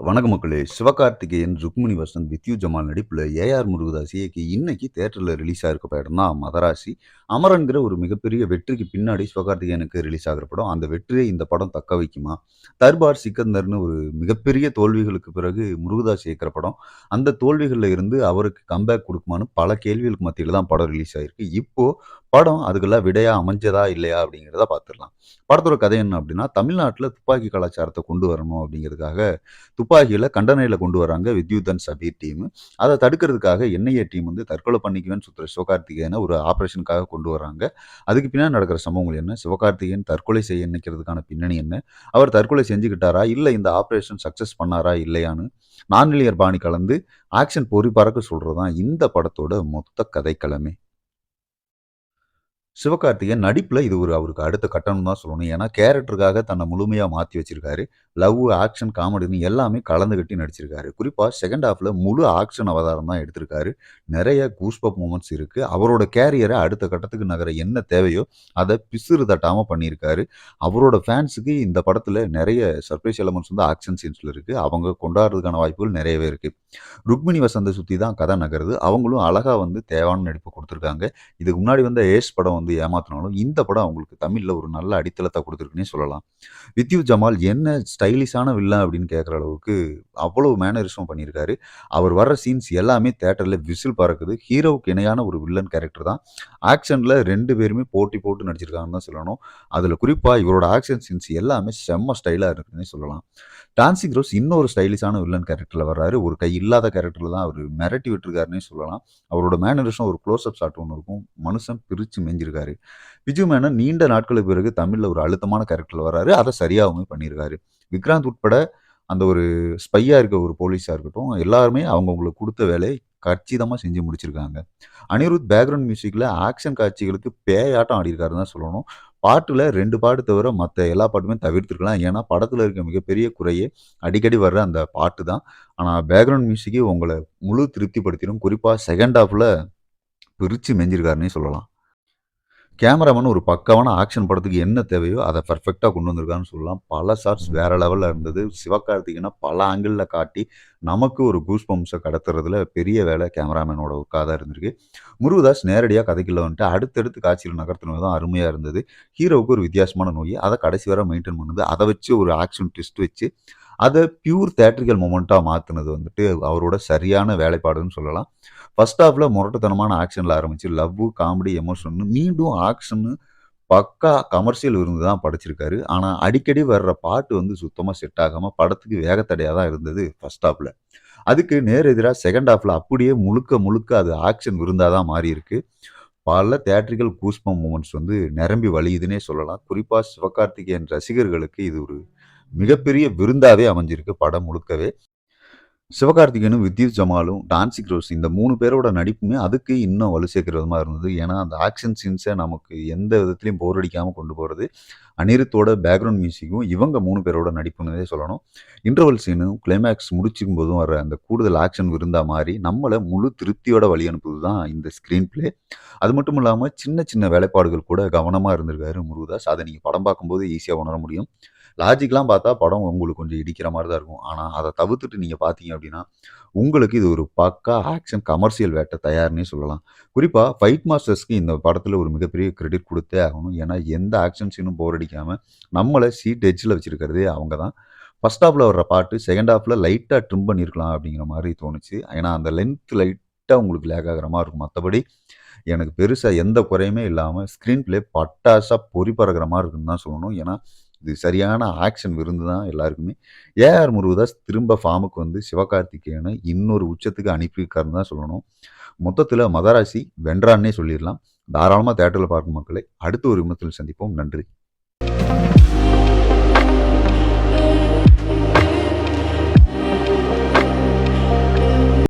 வணக்க மக்களே! சிவகார்த்திகேயன், ருக்மிணி வசந்த், வித்யூ ஜமால் நடிப்புல ஏ.ஆர். முருகதாஸ் இயக்கி இன்னைக்கு தியேட்டர்ல ரிலீஸ் ஆயிருக்க படம் தான் மதராசி. அமரன்ங்கிற ஒரு மிகப்பெரிய வெற்றிக்கு பின்னாடி சிவகார்த்திகேயனுக்கு ரிலீஸ் ஆகுற படம். அந்த வெற்றியை இந்த படம் தக்க வைக்குமா? தர்பார், சிக்கந்தர்ன்னு ஒரு மிகப்பெரிய தோல்விகளுக்கு பிறகு முருகதாஸ் இயக்குற படம். அந்த தோல்விகள்ல இருந்து அவருக்கு கம்பேக் குடுக்குமான்னு பல கேள்விகளுக்கு மத்தியில தான் படம் ரிலீஸ் ஆயிருக்கு. இப்போ படம் அதுக்கெல்லாம் விடையா அமைஞ்சதா? இல்லையா? அப்படிங்கிறத பார்த்துரலாம். படத்தோட கதை என்ன அப்படின்னா, தமிழ்நாட்டுல துப்பாக்கி கலாச்சாரத்த கொண்டு வரணும் அப்படிங்கிறதுக்காக துப்பாக்கிகள கண்டனையில கொண்டு வராங்க வித்யுத் சபீர் டீம். அத தடுக்கிறதுக்காக என்ஐஏ டீம் வந்து தற்கொலை பண்ணிக்குவேன்னு சுத்துற சிவகார்த்திகேயன ஒரு ஆப்பரேஷனுக்காக கொண்டு வராங்க. அதுக்கு பின்னாடி நடக்கிற சம்பவங்கள் என்ன? சிவகார்த்திகேயன் தற்கொலை செய்ய நினைக்கிறதுக்கான பின்னணி என்ன? அவர் தற்கொலை செஞ்சுக்கிட்டாரா? இல்ல இந்த ஆப்பரேஷன் சக்சஸ் பண்ணாரா? இல்லையான்னு நான்லினியர் பாணி கலந்து ஆக்ஷன் பொறி பறக்க சொல்றது தான் இந்த படத்தோட மொத்த கதைக்களமே. சிவகார்த்திகேயன் நடிப்புல இது ஒரு அவருக்கு அடுத்த கட்டம்னு தான் சொல்லணும். ஏன்னா, கேரக்டருக்காக தன்னை முழுமையா மாத்தி வச்சிருக்காரு. லவ், ஆக்ஷன், காமெடின்னு எல்லாமே கலந்து கட்டி நடிச்சிருக்காரு. குறிப்பா செகண்ட் ஹாஃப்ல முழு ஆக்ஷன் அவதாரம் தான் எடுத்திருக்காரு. நெறைய கூஸ்பம்ப் மொமெண்ட்ஸ் இருக்கு. அவரோட கேரியர அடுத்த கட்டத்துக்கு நகர என்ன தேவையோ, அத பிசிறு தட்டாம பண்ணியிருக்காரு. அவரோட ஃபேன்ஸுக்கு இந்த படத்துல நெறைய சர்ப்ரைஸ் எலமெண்ட்ஸ் வந்து ஆக்ஷன் சீன்ஸ்ல இருக்கு. அவங்க கொண்டாடுறதுக்கான வாய்ப்புகள் நெறையவே இருக்கு. ருக்மிணி வசந்த சுத்தி தான் கதை நகருது. அவங்களும் அழகா வந்து தேவான நடிப்பு குடுத்துருக்காங்க. இதுக்கு முன்னாடி வந்த ஏஸ் படம் வந்து ஏமாத்துனாலும், இந்த படம் அவங்களுக்கு தமிழ்ல ஒரு நல்ல அடித்தளத்த குடுத்துருக்குன்னே சொல்லலாம். வித்யூ ஜமால் என்ன ஸ்டைலிஷான வில்லன் அப்படின்னு கேட்குற அளவுக்கு அவ்வளவு மேனரிசம் பண்ணியிருக்காரு. அவர் வர்ற சீன்ஸ் எல்லாமே தியேட்டர்ல விசில் பறக்குது. ஹீரோவுக்கு இணையான ஒரு வில்லன் கேரக்டர் தான். ஆக்ஷன்ல 2 பேருமே போட்டி போட்டு நடிச்சிருக்காங்கன்னு தான் சொல்லணும். அதுல குறிப்பா இவரோட ஆக்ஷன் சீன்ஸ் எல்லாமே செம்ம ஸ்டைலா இருக்குன்னே சொல்லலாம். டான்சிங் ரோஸ் இன்னொரு ஸ்டைலிஷான வில்லன் கேரக்டர்ல வர்றாரு. ஒரு கை இல்லாத கேரக்டர்ல தான் அவரு மிரட்டி விட்டுருக்காருன்னே சொல்லலாம். அவரோட மேனரிசம் ஒரு க்ளோஸ் அப் ஷாட் ஒண்ணு இருக்கும். மனுஷன் பிரிச்சு மேய்ஞ்சிருக்காரு. விஜய் மேனன் நீண்ட நாட்களுக்கு பிறகு தமிழ்ல ஒரு அழுத்தமான கேரக்டர்ல வர்றாரு. அத சரியாவுமே பண்ணியிருக்காரு. விக்ராந்த் உட்பட அந்த ஒரு ஸ்பையா இருக்க ஒரு போலீஸா இருக்கட்டும், எல்லாருமே அவங்கவங்களுக்கு குடுத்த வேலைய கச்சிதமா செஞ்சு முடிச்சிருக்காங்க. அனிருத் பேக்கிரவுண்ட் மியூசிக்ல ஆக்ஷன் காட்சிகளுக்கு பேயாட்டம் ஆடியிருக்காருன்னு தான் சொல்லணும். பாட்டுல 2 பாட்டு தவிர மத்த எல்லா பாட்டுமே தவிர்த்திருக்கலாம். ஏன்னா, படத்துல இருக்க மிகப்பெரிய குறையே அடிக்கடி வர்ற அந்த பாட்டு தான். ஆனா, பேக்கிரவுண்ட் மியூசிக்கே உங்கள முழு திருப்திப்படுத்திரும். குறிப்பா செகண்ட் ஹாஃப்ல பிரிச்சு மேய்ஞ்சிருக்காருன்னே சொல்லலாம். கேமராமேன் ஒரு பக்காவான ஆக்ஷன் படத்துக்கு என்ன தேவையோ அத பெர்ஃபெக்ட்டா கொண்டு வந்திருக்காருன்னு சொல்லலாம். பல ஷாட்ஸ் வேற லெவல்ல இருந்தது. சிவகார்த்திகேயன பல ஆங்கிள்ல காட்டி, நமக்கு ஒரு கூஸ் பம்ப்ஸ கடத்துறதுல பெரிய வேலை கேமராமேனோட ஒர்க்கா தான் இருந்திருக்கு. முருகதாஸ் நேரடியா கதைக்குள்ள வந்துட்டு அடுத்தடுத்து காட்சியில நகர்த்தினது தான் அருமையா இருந்தது. ஹீரோவுக்கு ஒரு வித்தியாசமான நோய். அத கடைசி வரை மெயின்டெயின் பண்ணுது. அத வச்சு ஒரு ஆக்ஷன் ட்விஸ்ட் வச்சு, அத பியூர் தியேட்ரிக்கல் மொமெண்ட்டா மாத்துனது வந்துட்டு அவரோட சரியான வேலைப்பாடுன்னு சொல்லலாம். ஃபர்ஸ்ட் ஹாஃப்ல முரட்டுத்தனமான ஆக்ஷன்ல ஆரம்பிச்சு, லவ்வு, காமெடி, எமோஷன்னு மீண்டும் ஆக்ஷன்னு பக்கா கமர்ஷியல் விருந்து தான் படைச்சிருக்காரு. ஆனா, அடிக்கடி வர்ற பாட்டு வந்து சுத்தமா செட் ஆகாம படத்துக்கு வேகத்தடையா தான் இருந்தது ஃபர்ஸ்ட் ஹாஃப்ல. அதுக்கு நேர் எதிரா செகண்ட் ஹாஃப்ல அப்படியே முழுக்க முழுக்க அது ஆக்ஷன் விருந்தா தான் மாறியிருக்கு. பல தியேட்ரிக்கல் கூஸ்பம்ப் மொமெண்ட்ஸ் வந்து நிரம்பி வழியுதுன்னே சொல்லலாம். குறிப்பா சிவகார்த்திகேயன் ரசிகர்களுக்கு இது ஒரு மிகப்பெரிய விருந்தாவே அமைஞ்சிருக்கு படம் முழுக்கவே. சிவகார்த்திகேயனும், வித்யுத் ஜமாலும், டான்சிக் ரோஸ் இந்த 3 பேரோட நடிப்புமே அதுக்கு இன்னும் வலு சேர்க்கிற விதமா இருந்தது. ஏன்னா, அந்த ஆக்ஷன் சீன்ஸ நமக்கு எந்த விதத்திலயும் போர் அடிக்காம கொண்டு போறது, அனிருத்தோட பேக்கிரவுண்ட் மியூசிக்கும், இவங்க 3 பேரோட நடிப்புன்னே சொல்லணும். இன்டர்வல் சீனும், கிளைமாக்ஸ் முடிச்சுக்கும்போதும் வர அந்த கூடுதல் ஆக்ஷன் விருந்தா மாறி, நம்மள முழு திருப்தியோட வழி அனுப்புது தான் இந்த ஸ்க்ரீன் பிளே. அது மட்டும் இல்லாம, சின்ன சின்ன வேலைப்பாடுகள் கூட கவனமா இருந்திருக்காரு முருகதாஸ். அத நீங்க படம் பார்க்கும்போது ஈஸியா உணர முடியும். லாஜிக்லாம் பார்த்தா படம் உங்களுக்கு கொஞ்சம் இடிக்கிற மாரி தான் இருக்கும். ஆனா, அத தவிர்த்துட்டு நீங்க பார்த்தீங்க அப்டின்னா, உங்களுக்கு இது ஒரு பக்கா ஆக்ஷன் கமர்ஷியல் வேட்ட தயார்ன்னே சொல்லலாம். குறிப்பா ஃபைட் மாஸ்டர்ஸ்க்கு இந்த படத்துல ஒரு மிகப்பெரிய கிரெடிட் குடுத்தே ஆகணும். ஏன்னா, எந்த ஆக்ஷன் சீனும் போர் அடிக்காம, நம்மள சீட் எட்ஜ்ல வச்சிருக்கிறதே அவங்க தான். ஃபர்ஸ்ட் ஹாஃப்ல வர்ற பாட்டு, செகண்ட் ஹாஃப்ல லைட்டா ட்ரிம் பண்ணியிருக்கலாம் அப்டிங்கிற மாரி தோணுச்சு. ஏன்னா, அந்த லென்த் லைட்டா உங்களுக்கு லேக் ஆகுற மாரி இருக்கும். மத்தபடி எனக்கு பெருசா எந்த குறையுமே இல்லாம, ஸ்க்ரீன் பிளே பட்டாசா பொறி பறக்கிற மாரி இருக்குன்னு தான் சொல்லணும். ஏன்னா, இது சரியான ஆக்ஷன் விருந்து தான் எல்லாருக்குமே. ஏ.ஆர். முருகதாஸ் திரும்ப ஃபார்முக்கு வந்து சிவகார்த்திகேயன இன்னொரு உச்சத்துக்கு அனுப்பியிருக்காருன்னு தான் சொல்லணும். மொத்தத்தில மதராசி வென்றான்னே சொல்லிறலாம். தாராளமா தியேட்டர்ல பார்க்கும் மக்களை அடுத்த ஒரு விமர்சனத்தில் சந்திப்போம். நன்றி.